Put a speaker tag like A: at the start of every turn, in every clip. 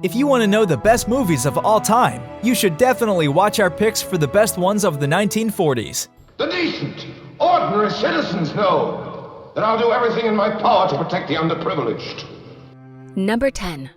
A: If you want to know the best movies of all time, you should definitely watch our picks for the best ones of the 1940s.
B: The decent, ordinary citizens know that I'll do everything in my power to protect the underprivileged.
C: Number 10.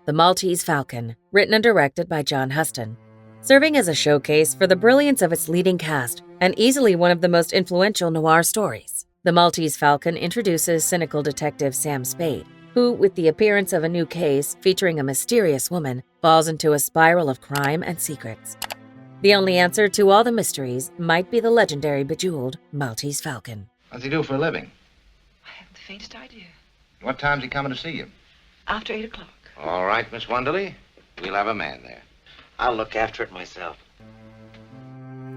C: The Maltese Falcon, written and directed by John Huston. Serving as a showcase for the brilliance of its leading cast and easily one of the most influential noir stories. The Maltese Falcon introduces cynical detective Sam Spade, who, with the appearance of a new case featuring a mysterious woman, falls into a spiral of crime and secrets. The only answer to all the mysteries might be the legendary bejeweled Maltese Falcon.
D: What's he do for a living?
E: I haven't the faintest idea.
D: What time's he coming to see you?
E: After 8 o'clock.
D: All right, Miss Wonderly. We'll have a man there. I'll look after it myself.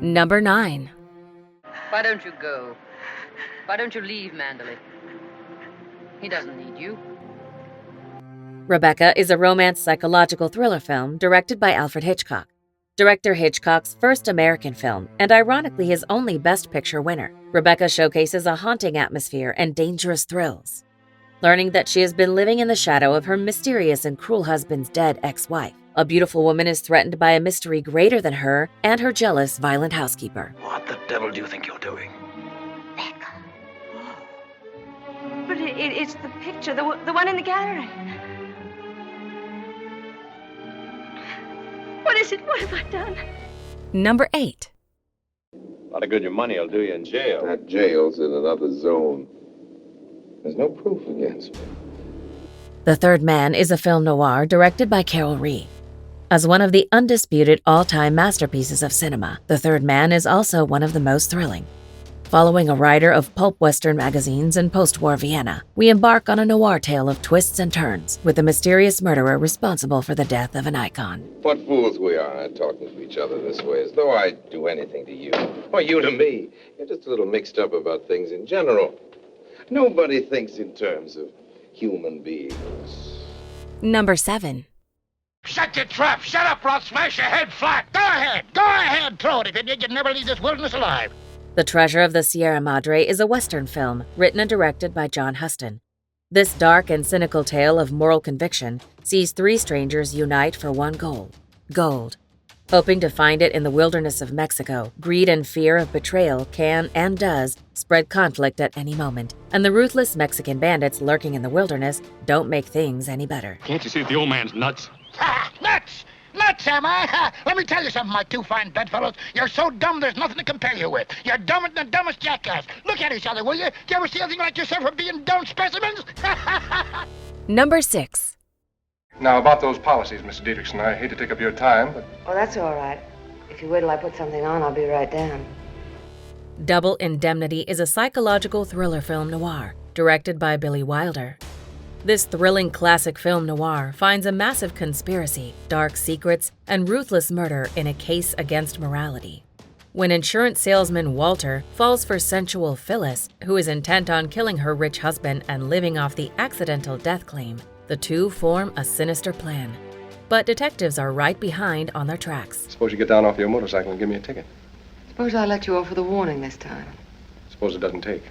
C: Number 9.
F: Why don't you go? Why don't you leave Mandalay? He doesn't need you.
C: Rebecca is a romance psychological thriller film directed by Alfred Hitchcock. Director Hitchcock's first American film, and ironically his only Best Picture winner, Rebecca showcases a haunting atmosphere and dangerous thrills. Learning that she has been living in the shadow of her mysterious and cruel husband's dead ex-wife, a beautiful woman is threatened by a mystery greater than her and her jealous, violent housekeeper.
G: What the devil do you think you're doing?
H: Becca. But it's the picture, the one in the gallery. What is it? What have I done?
C: Number 8.
I: A lot of good your money will do you in jail.
B: That jail's in another zone. There's no proof against me.
C: The Third Man is a film noir directed by Carol Ree. As one of the undisputed all-time masterpieces of cinema, The Third Man is also one of the most thrilling. Following a writer of pulp western magazines in post-war Vienna, we embark on a noir tale of twists and turns, with a mysterious murderer responsible for the death of an icon.
B: What fools we are, talking to each other this way, as though I'd do anything to you, or you to me. You're just a little mixed up about things in general. Nobody thinks in terms of human beings.
C: Number 7.
G: Shut your trap! Shut up or I'll smash your head flat! Go ahead, throw it. If you did, you'd never leave this wilderness alive.
C: The Treasure of the Sierra Madre is a Western film written and directed by John Huston. This dark and cynical tale of moral conviction sees 3 strangers unite for one goal: gold. Hoping to find it in the wilderness of Mexico, greed and fear of betrayal can and does spread conflict at any moment, and the ruthless Mexican bandits lurking in the wilderness don't make things any better.
I: Can't you see that the old man's nuts?
G: Ha! Nuts! Nuts, am I? Ha! Let me tell you something, my 2 fine bedfellows. You're so dumb there's nothing to compare you with. You're dumber than the dumbest jackass. Look at each other, will you? Do you ever see anything like yourself for being dumb specimens?
C: Number 6.
J: Now, about those policies, Mr. Dietrichson, I hate to take up your time, but...
K: Oh, that's all right. If you wait till I put something on, I'll be right down.
C: Double Indemnity is a psychological thriller film noir, directed by Billy Wilder. This thrilling classic film noir finds a massive conspiracy, dark secrets, and ruthless murder in a case against morality. When insurance salesman Walter falls for sensual Phyllis, who is intent on killing her rich husband and living off the accidental death claim, the two form a sinister plan. But detectives are right behind on their tracks.
J: Suppose you get down off your motorcycle and give me a ticket.
K: Suppose I let you off with a warning this time.
J: Suppose it doesn't take.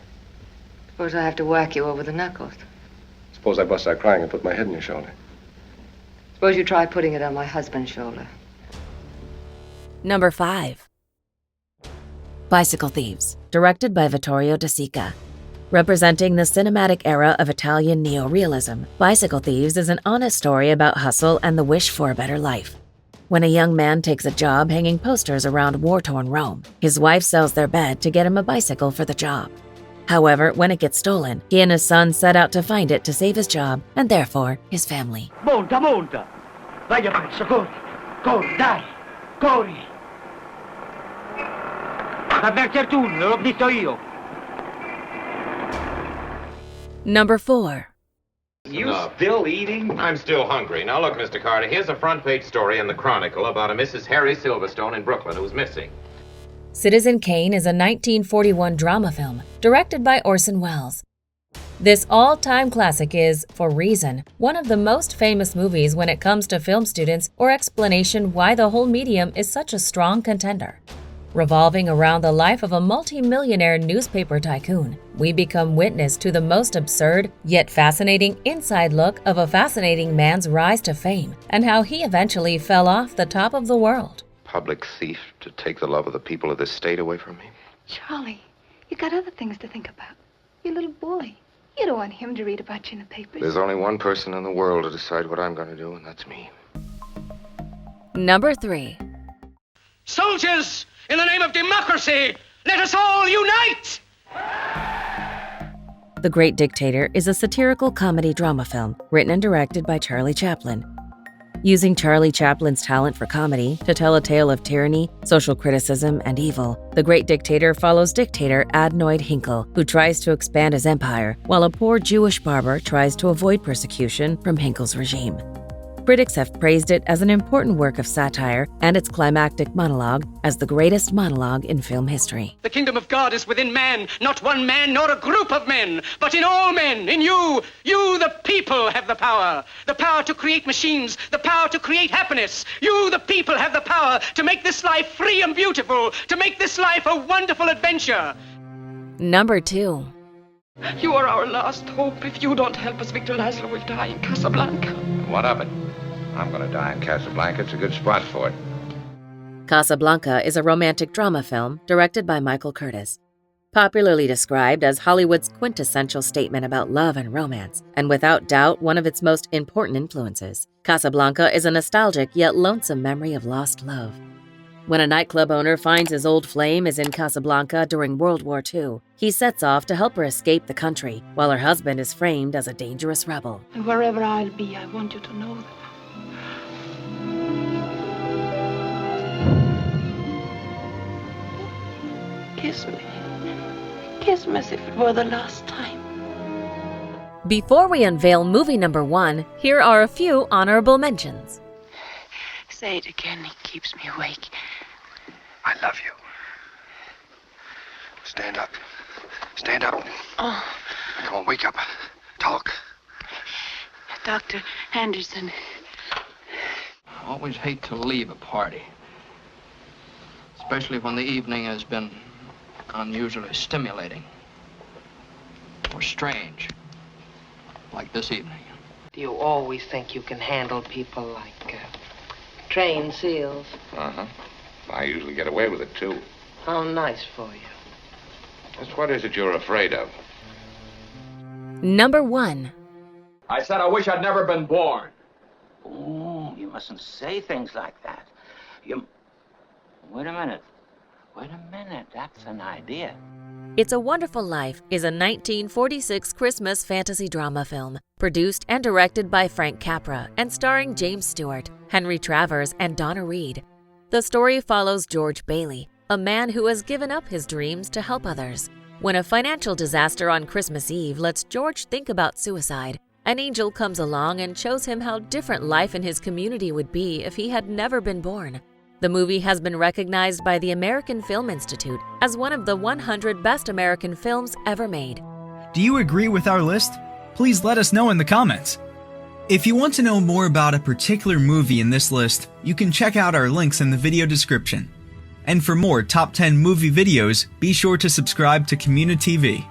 K: Suppose I have to whack you over the knuckles.
J: Suppose I bust out crying and put my head in your shoulder.
K: Suppose you try putting it on my husband's shoulder.
C: Number 5. Bicycle Thieves, directed by Vittorio De Sica. Representing the cinematic era of Italian neo-realism, Bicycle Thieves is an honest story about hustle and the wish for a better life. When a young man takes a job hanging posters around war-torn Rome, his wife sells their bed to get him a bicycle for the job. However, when it gets stolen, he and his son set out to find it to save his job and therefore his family.
G: Monta, monta! Vai a pezzo, corri! Corri, dai! Corri! Avverti il turno, l'ho visto io!
C: Number 4.
D: You still eating? I'm still hungry. Now look, Mr. Carter, here's a front-page story in the Chronicle about a Mrs. Harry Silverstone in Brooklyn who's missing.
C: Citizen Kane is a 1941 drama film directed by Orson Welles. This all-time classic is, for reason, one of the most famous movies when it comes to film students or explanation why the whole medium is such a strong contender. Revolving around the life of a multi-millionaire newspaper tycoon, we become witness to the most absurd yet fascinating inside look of a fascinating man's rise to fame and how he eventually fell off the top of the world.
B: Public thief to take the love of the people of this state away from me?
H: Charlie, you got other things to think about. Your little boy. You don't want him to read about you in the papers.
B: There's only one person in the world to decide what I'm going to do, and that's me.
C: Number 3.
L: Soldiers, in the name of democracy, let us all unite!
C: The Great Dictator is a satirical comedy drama film written and directed by Charlie Chaplin. Using Charlie Chaplin's talent for comedy to tell a tale of tyranny, social criticism, and evil, The Great Dictator follows dictator Adnoid Hinkle, who tries to expand his empire, while a poor Jewish barber tries to avoid persecution from Hinkle's regime. Critics have praised it as an important work of satire and its climactic monologue as the greatest monologue in film history.
L: The kingdom of God is within man, not one man nor a group of men, but in all men, in you. You, the people, have the power to create machines, the power to create happiness. You, the people, have the power to make this life free and beautiful, to make this life a wonderful adventure.
C: Number 2.
E: You are our last hope. If you don't help us, Victor Laszlo will die in Casablanca.
B: What of it? I'm going to die in Casablanca. It's a good spot for it.
C: Casablanca is a romantic drama film directed by Michael Curtis. Popularly described as Hollywood's quintessential statement about love and romance, and without doubt one of its most important influences, Casablanca is a nostalgic yet lonesome memory of lost love. When a nightclub owner finds his old flame is in Casablanca during World War II, he sets off to help her escape the country, while her husband is framed as a dangerous rebel.
E: And wherever I'll be, I want you to know that. Kiss me. Kiss me as if it were the last time.
C: Before we unveil movie number 1, here are a few honorable mentions.
E: Say it again, it keeps me awake.
J: I love you. Stand up. Stand up.
E: Oh.
J: Come on, wake up. Talk.
E: Dr. Anderson.
M: I always hate to leave a party, especially when the evening has been unusually stimulating or strange, like this evening.
K: Do you always think you can handle people like trained seals?
B: Uh-huh. I usually get away with it, too.
K: How nice for you.
B: Just what is it you're afraid of?
C: Number 1.
I: I said I wish I'd never been born.
N: Oh, you mustn't say things like that. Wait a minute. That's an idea.
C: It's a Wonderful Life is a 1946 Christmas fantasy drama film, produced and directed by Frank Capra and starring James Stewart, Henry Travers, and Donna Reed. The story follows George Bailey, a man who has given up his dreams to help others. When a financial disaster on Christmas Eve lets George think about suicide, an angel comes along and shows him how different life in his community would be if he had never been born. The movie has been recognized by the American Film Institute as one of the 100 best American films ever made.
A: Do you agree with our list? Please let us know in the comments. If you want to know more about a particular movie in this list, you can check out our links in the video description. And for more top 10 movie videos, be sure to subscribe to communiTV.